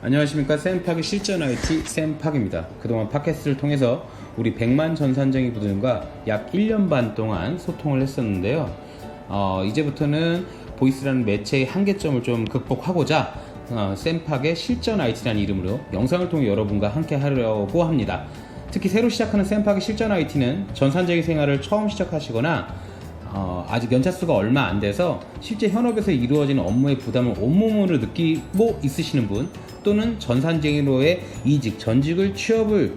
안녕하십니까. 샘팍의 실전 IT 샘팍입니다. 그동안 팟캐스트를 통해서 우리 100만 전산쟁이 분들과 약 1년 반 동안 소통을 했었는데요. 이제부터는 보이스라는 매체의 한계점을 좀 극복하고자 샘팍의 실전 IT라는 이름으로 영상을 통해 여러분과 함께 하려고 합니다. 특히 새로 시작하는 샘팍의 실전 IT는 전산쟁이 생활을 처음 시작하시거나 아직 연차수가 얼마 안 돼서 실제 현업에서 이루어지는 업무의 부담을 온몸으로 느끼고 있으시는 분, 또는 전산쟁이로의 이직, 전직을 취업을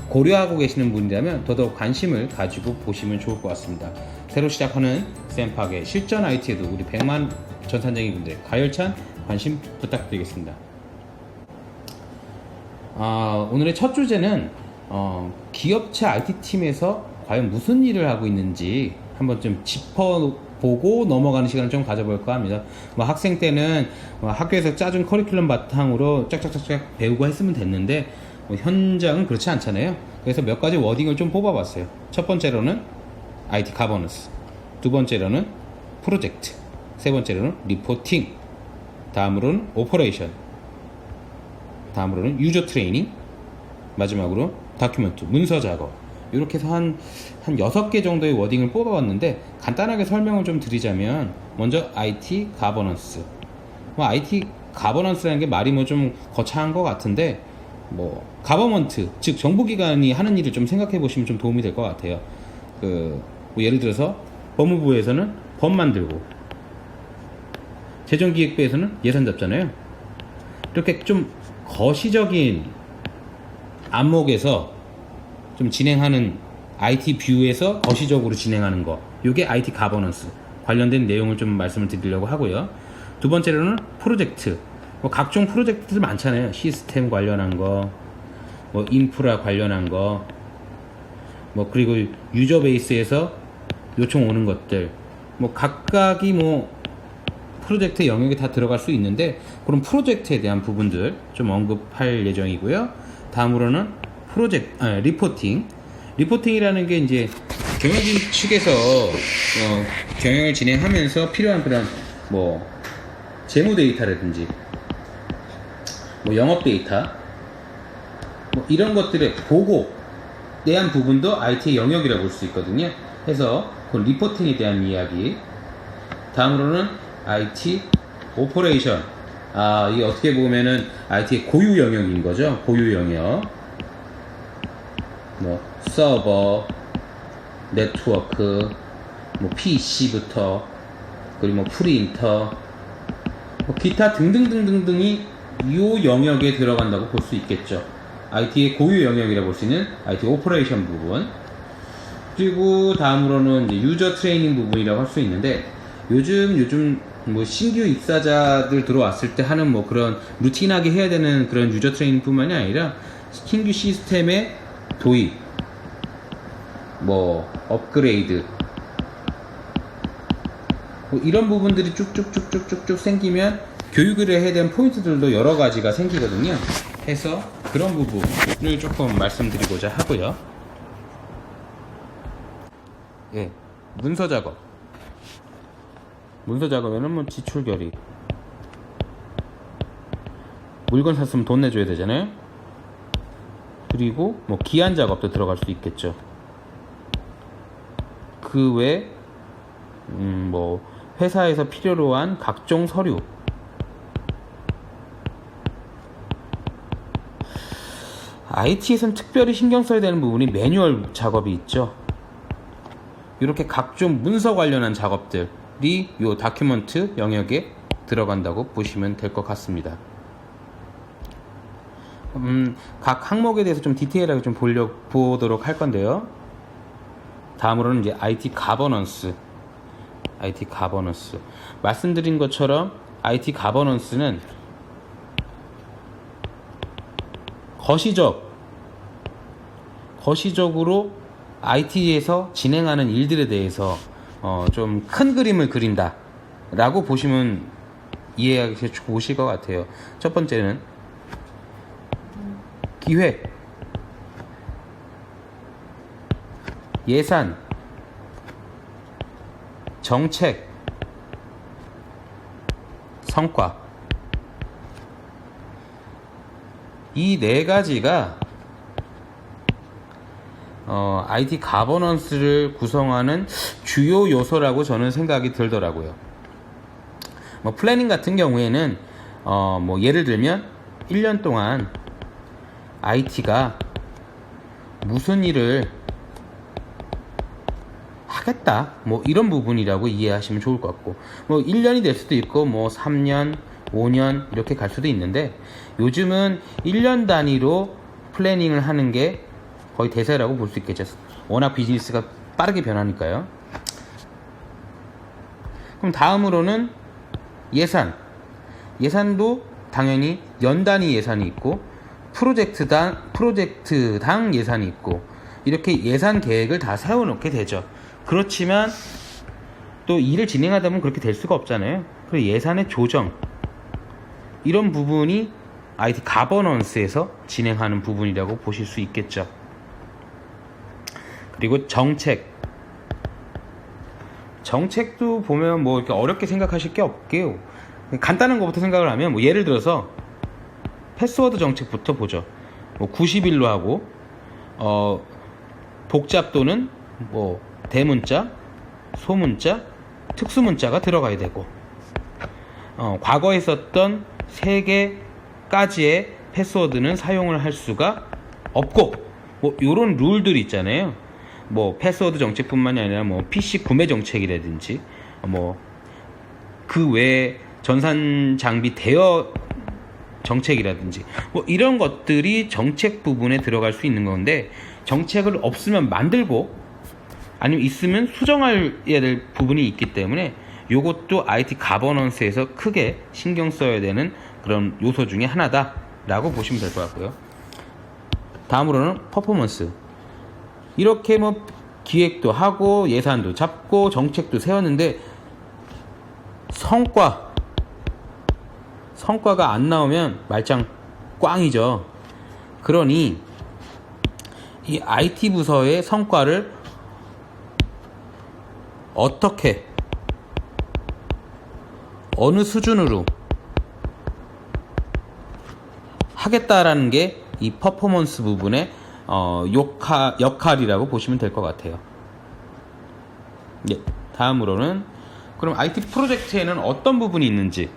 고려하고 계시는 분이라면 더더욱 관심을 가지고 보시면 좋을 것 같습니다. 새로 시작하는 샘팍의 실전 IT에도 우리 100만 전산쟁이 분들의 가열찬 관심 부탁드리겠습니다. 오늘의 첫 주제는 기업체 IT팀에서 과연 무슨 일을 하고 있는지 한번 좀 짚어보고 넘어가는 시간을 좀 가져볼까 합니다. 학생 때는 학교에서 짜준 커리큘럼 바탕으로 짝짝짝짝 배우고 했으면 됐는데 현장은 그렇지 않잖아요. 그래서 몇 가지 워딩을 좀 뽑아봤어요. 첫 번째로는 IT 가버넌스, 두 번째로는 프로젝트, 세 번째로는 리포팅, 다음으로는 오퍼레이션, 다음으로는 유저 트레이닝, 마지막으로 다큐멘트, 문서 작업. 이렇게 해서 한 6개 정도의 워딩을 뽑아봤는데, 간단하게 설명을 좀 드리자면, 먼저 IT 가버넌스. IT 가버넌스라는 게 말이 좀 거창한 것 같은데, 가버먼트, 즉 정부기관이 하는 일을 좀 생각해 보시면 좀 도움이 될 것 같아요. 예를 들어서 법무부에서는 법 만들고, 재정기획부에서는 예산 잡잖아요. 이렇게 좀 거시적인 안목에서 좀 진행하는, IT 뷰에서 거시적으로 진행하는 거, 이게 IT 가버넌스 관련된 내용을 좀 말씀을 드리려고 하고요. 두 번째로는 프로젝트. 각종 프로젝트들 많잖아요. 시스템 관련한 거, 인프라 관련한 거, 그리고 유저 베이스에서 요청 오는 것들, 각각이 프로젝트 영역에 다 들어갈 수 있는데, 그런 프로젝트에 대한 부분들 좀 언급할 예정이고요. 다음으로는 리포팅. 리포팅이라는 게 이제 경영진 측에서 경영을 진행하면서 필요한 그런 재무 데이터라든지 영업 데이터 이런 것들의 보고에 대한 부분도 IT의 영역이라고 볼 수 있거든요. 해서 그 리포팅에 대한 이야기. 다음으로는 IT 오퍼레이션. 이게 어떻게 보면은 IT의 고유 영역인 거죠. 고유 영역. 서버, 네트워크, PC부터, 그리고 프린터, 기타 등등등등등이 이 영역에 들어간다고 볼 수 있겠죠. IT의 고유 영역이라고 볼 수 있는 IT 오퍼레이션 부분. 그리고 다음으로는 이제 유저 트레이닝 부분이라고 할 수 있는데, 요즘 신규 입사자들 들어왔을 때 하는 그런 루틴하게 해야 되는 그런 유저 트레이닝 뿐만이 아니라 신규 시스템의 도입, 업그레이드, 이런 부분들이 쭉쭉쭉쭉쭉 생기면 교육을 해야 되는 포인트들도 여러 가지가 생기거든요. 해서 그런 부분을 조금 말씀드리고자 하고요. 문서 작업. 문서 작업에는 지출 결의, 물건 샀으면 돈 내줘야 되잖아요. 그리고 기한 작업도 들어갈 수 있겠죠. 그 외 회사에서 필요로 한 각종 서류, IT에서는 특별히 신경 써야 되는 부분이 매뉴얼 작업이 있죠. 이렇게 각종 문서 관련한 작업들이 이 다큐멘트 영역에 들어간다고 보시면 될 것 같습니다. 각 항목에 대해서 좀 디테일하게 좀 보도록 할 건데요. 다음으로는 이제 IT 가버넌스. IT 가버넌스. 말씀드린 것처럼 IT 가버넌스는 거시적으로 IT에서 진행하는 일들에 대해서 좀 큰 그림을 그린다 라고 보시면 이해하기 좋으실 것 같아요. 첫 번째는 기획, 예산, 정책, 성과. 이 네 가지가 IT 가버넌스를 구성하는 주요 요소라고 저는 생각이 들더라고요. 뭐 플래닝 같은 경우에는 뭐 예를 들면 1년 동안 IT가 무슨 일을 하겠다, 뭐 이런 부분이라고 이해하시면 좋을 것 같고, 뭐 1년이 될 수도 있고 뭐 3년, 5년 이렇게 갈 수도 있는데, 요즘은 1년 단위로 플래닝을 하는 게 거의 대세라고 볼 수 있겠죠. 워낙 비즈니스가 빠르게 변하니까요. 그럼 다음으로는 예산도 당연히 연 단위 예산이 있고 프로젝트당 예산이 있고, 이렇게 예산 계획을 다 세워놓게 되죠. 그렇지만 또 일을 진행하다 보면 그렇게 될 수가 없잖아요. 그래서 예산의 조정, 이런 부분이 IT 가버넌스에서 진행하는 부분이라고 보실 수 있겠죠. 그리고 정책도 보면 뭐 이렇게 어렵게 생각하실 게 없게요. 간단한 것부터 생각을 하면, 뭐 예를 들어서 패스워드 정책부터 보죠. 뭐 90일로 하고, 복잡도는 뭐 대문자, 소문자, 특수문자가 들어가야 되고, 과거에 썼던 3개까지의 패스워드는 사용을 할 수가 없고, 뭐 요런 룰들이 있잖아요. 뭐 패스워드 정책뿐만이 아니라 뭐 PC 구매 정책이라든지, 뭐 그 외에 전산 장비 대여 정책이라든지, 뭐 이런 것들이 정책 부분에 들어갈 수 있는 건데, 정책을 없으면 만들고 아니면 있으면 수정해야 될 부분이 있기 때문에 요것도 IT 가버넌스에서 크게 신경 써야 되는 그런 요소 중에 하나다라고 보시면 될 것 같고요. 다음으로는 퍼포먼스. 이렇게 뭐 기획도 하고 예산도 잡고 정책도 세웠는데 성과가 안 나오면 말짱 꽝이죠. 그러니 이 IT 부서의 성과를 어떻게, 어느 수준으로 하겠다라는 게 이 퍼포먼스 부분의 역할이라고 보시면 될 것 같아요. 네, 다음으로는 그럼 IT 프로젝트에는 어떤 부분이 있는지,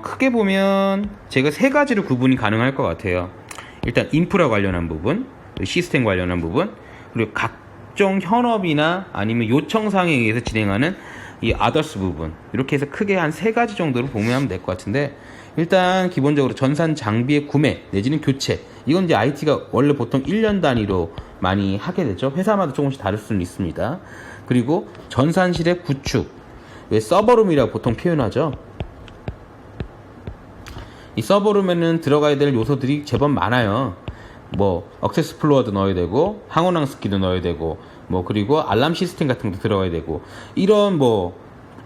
크게 보면 제가 3가지로 구분이 가능할 것 같아요. 일단 인프라 관련한 부분, 시스템 관련한 부분, 그리고 각종 현업이나 아니면 요청사항에 의해서 진행하는 이 others 부분, 이렇게 해서 크게 한 3가지 정도로 보면 될 것 같은데, 일단 기본적으로 전산 장비의 구매 내지는 교체, 이건 이제 IT가 원래 보통 1년 단위로 많이 하게 되죠. 회사마다 조금씩 다를 수는 있습니다. 그리고 전산실의 구축, 왜 서버룸이라고 보통 표현하죠. 이 서버룸에는 들어가야 될 요소들이 제법 많아요. 뭐 액세스 플로어도 넣어야 되고, 항원항스키도 넣어야 되고, 뭐 그리고 알람 시스템 같은 것도 들어가야 되고, 이런 뭐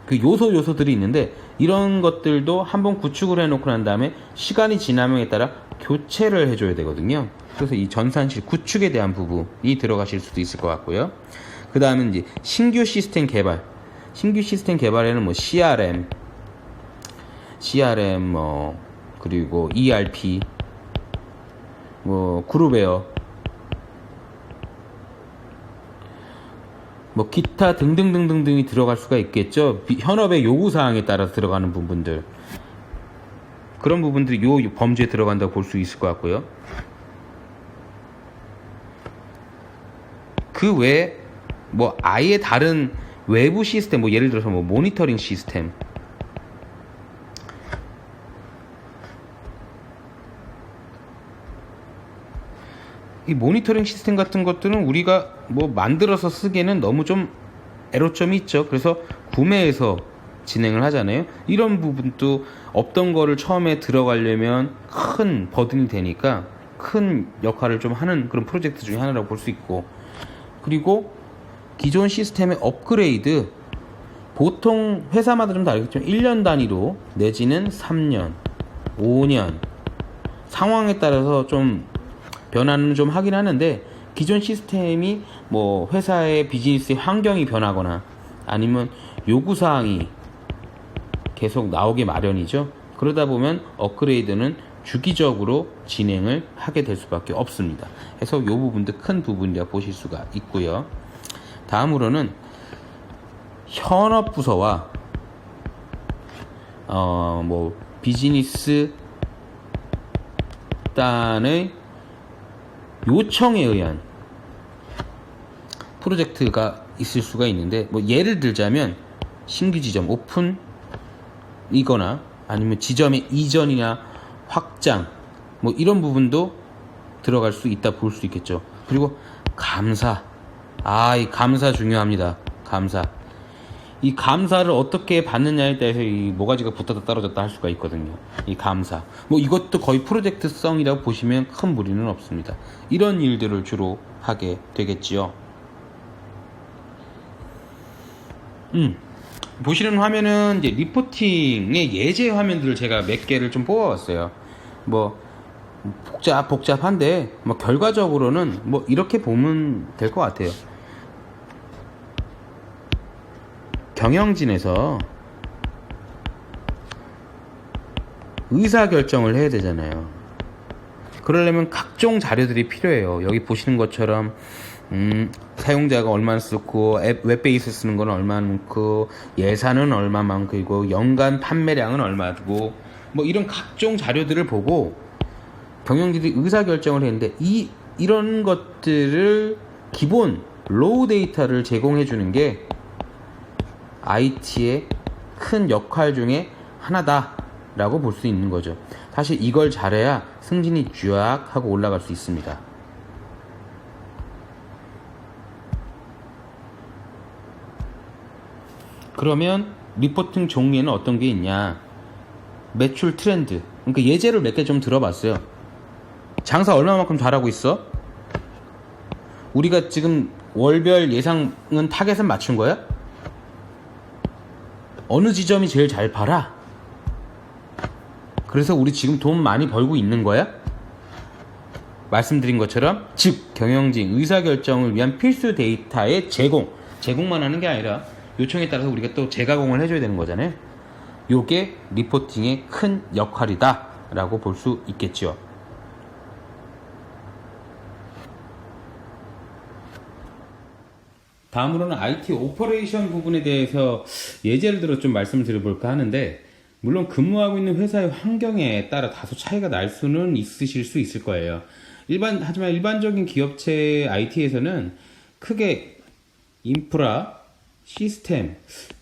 그 요소들이 있는데, 이런 것들도 한번 구축을 해놓고 난 다음에 시간이 지남에 따라 교체를 해줘야 되거든요. 그래서 이 전산실 구축에 대한 부분이 들어가실 수도 있을 것 같고요. 그 다음에 이제 신규 시스템 개발에는 뭐 CRM 뭐 그리고 ERP, 뭐 그룹웨어, 뭐 기타 등등등등등이 들어갈 수가 있겠죠. 현업의 요구사항에 따라서 들어가는 부분들, 그런 부분들이 요 범주에 들어간다고 볼 수 있을 것 같고요. 그 외에 뭐 아예 다른 외부 시스템, 뭐 예를 들어서 뭐 모니터링 시스템, 이 모니터링 시스템 같은 것들은 우리가 뭐 만들어서 쓰기에는 너무 좀 애로점이 있죠. 그래서 구매해서 진행을 하잖아요. 이런 부분도 없던 거를 처음에 들어가려면 큰 버든이 되니까 큰 역할을 좀 하는 그런 프로젝트 중에 하나라고 볼 수 있고, 그리고 기존 시스템의 업그레이드, 보통 회사마다 좀 다르겠지만 1년 단위로 내지는 3년, 5년 상황에 따라서 좀 변화는 좀 하긴 하는데, 기존 시스템이 뭐 회사의 비즈니스 환경이 변하거나 아니면 요구사항이 계속 나오기 마련이죠. 그러다 보면 업그레이드는 주기적으로 진행을 하게 될 수밖에 없습니다. 그래서 이 부분도 큰 부분이라고 보실 수가 있고요. 다음으로는 현업부서와 비즈니스 단의 요청에 의한 프로젝트가 있을 수가 있는데, 예를 들자면 신규 지점 오픈이거나 아니면 지점의 이전이나 확장 이런 부분도 들어갈 수 있다 볼 수 있겠죠. 그리고 감사, 이 감사 중요합니다. 감사. 이 감사를 어떻게 받느냐에 따라서 이 모가지가 붙었다 떨어졌다 할 수가 있거든요. 이 감사. 이것도 거의 프로젝트성이라고 보시면 큰 무리는 없습니다. 이런 일들을 주로 하게 되겠지요. 보시는 화면은 이제 리포팅의 예제 화면들을 제가 몇 개를 좀 뽑아왔어요. 복잡한데, 결과적으로는 이렇게 보면 될 것 같아요. 경영진에서 의사결정을 해야 되잖아요. 그러려면 각종 자료들이 필요해요. 여기 보시는 것처럼 사용자가 얼마나 쓰고 웹베이스 쓰는 건 얼마만큼, 예산은 얼마만큼이고 연간 판매량은 얼마고 이런 각종 자료들을 보고 경영진이 의사결정을 했는데, 이런 것들을 기본 로우 데이터를 제공해 주는 게 IT의 큰 역할 중에 하나다라고 볼 수 있는 거죠. 사실 이걸 잘해야 승진이 쫙 하고 올라갈 수 있습니다. 그러면 리포팅 종류에는 어떤 게 있냐? 매출 트렌드. 그러니까 예제를 몇 개 좀 들어봤어요. 장사 얼마만큼 잘하고 있어? 우리가 지금 월별 예상은 타겟은 맞춘 거야? 어느 지점이 제일 잘 팔아? 그래서 우리 지금 돈 많이 벌고 있는 거야? 말씀드린 것처럼, 즉 경영진 의사결정을 위한 필수 데이터의 제공만 하는 게 아니라 요청에 따라서 우리가 또 재가공을 해줘야 되는 거잖아요. 요게 리포팅의 큰 역할이다 라고 볼 수 있겠죠. 다음으로는 IT 오퍼레이션 부분에 대해서 예제를 들어 좀 말씀을 드려볼까 하는데, 물론 근무하고 있는 회사의 환경에 따라 다소 차이가 날 수는 있으실 수 있을 거예요. 하지만 일반적인 기업체 IT에서는 크게 인프라, 시스템,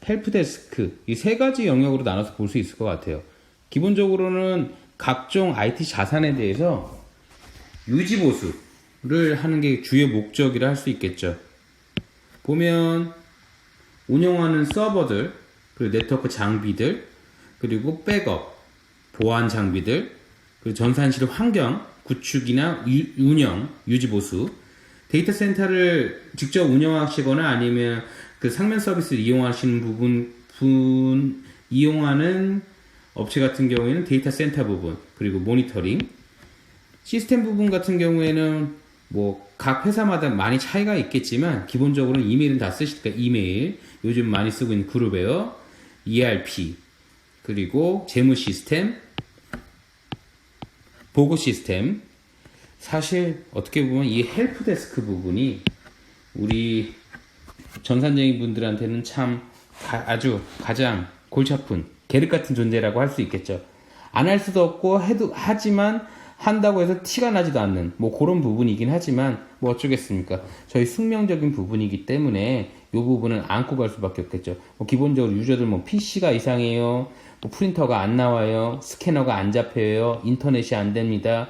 헬프데스크 이 세 가지 영역으로 나눠서 볼 수 있을 것 같아요. 기본적으로는 각종 IT 자산에 대해서 유지보수를 하는 게 주요 목적이라 할 수 있겠죠. 보면 운영하는 서버들, 그리고 네트워크 장비들, 그리고 백업, 보안 장비들, 그리고 전산실 환경 구축이나 운영, 유지보수, 데이터 센터를 직접 운영하시거나 아니면 그 상면 서비스를 이용하시는 이용하는 업체 같은 경우에는 데이터 센터 부분, 그리고 모니터링, 시스템 부분 같은 경우에는 각 회사마다 많이 차이가 있겠지만 기본적으로는 이메일은 다 쓰시니까 이메일, 요즘 많이 쓰고 있는 그룹웨어, ERP, 그리고 재무 시스템, 보고 시스템. 사실 어떻게 보면 이 헬프데스크 부분이 우리 전산적인 분들한테는 참 아주 가장 골치 아픈 계륵 같은 존재라고 할 수 있겠죠. 안 할 수도 없고 하지만 한다고 해서 티가 나지도 않는 그런 부분이긴 하지만 어쩌겠습니까. 저희 숙명적인 부분이기 때문에 이 부분은 안고 갈 수밖에 없겠죠. 기본적으로 유저들 PC가 이상해요, 프린터가 안 나와요, 스캐너가 안 잡혀요, 인터넷이 안 됩니다,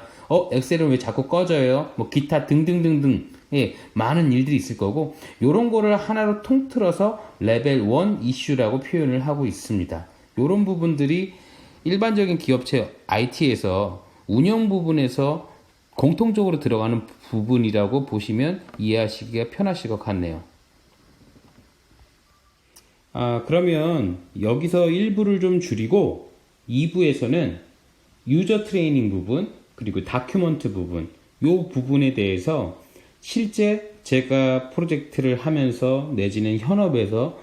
엑셀은 왜 자꾸 꺼져요, 기타 등등등등, 많은 일들이 있을 거고, 요런 거를 하나로 통틀어서 레벨 1 이슈라고 표현을 하고 있습니다. 요런 부분들이 일반적인 기업체 IT에서 운영 부분에서 공통적으로 들어가는 부분이라고 보시면 이해하시기가 편하실 것 같네요. 그러면 여기서 1부를 좀 줄이고 2부에서는 유저 트레이닝 부분, 그리고 다큐먼트 부분, 요 부분에 대해서 실제 제가 프로젝트를 하면서 내지는 현업에서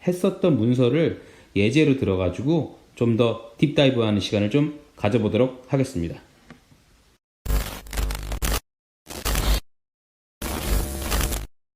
했었던 문서를 예제로 들어가지고 좀 더 딥다이브 하는 시간을 좀 가져보도록 하겠습니다.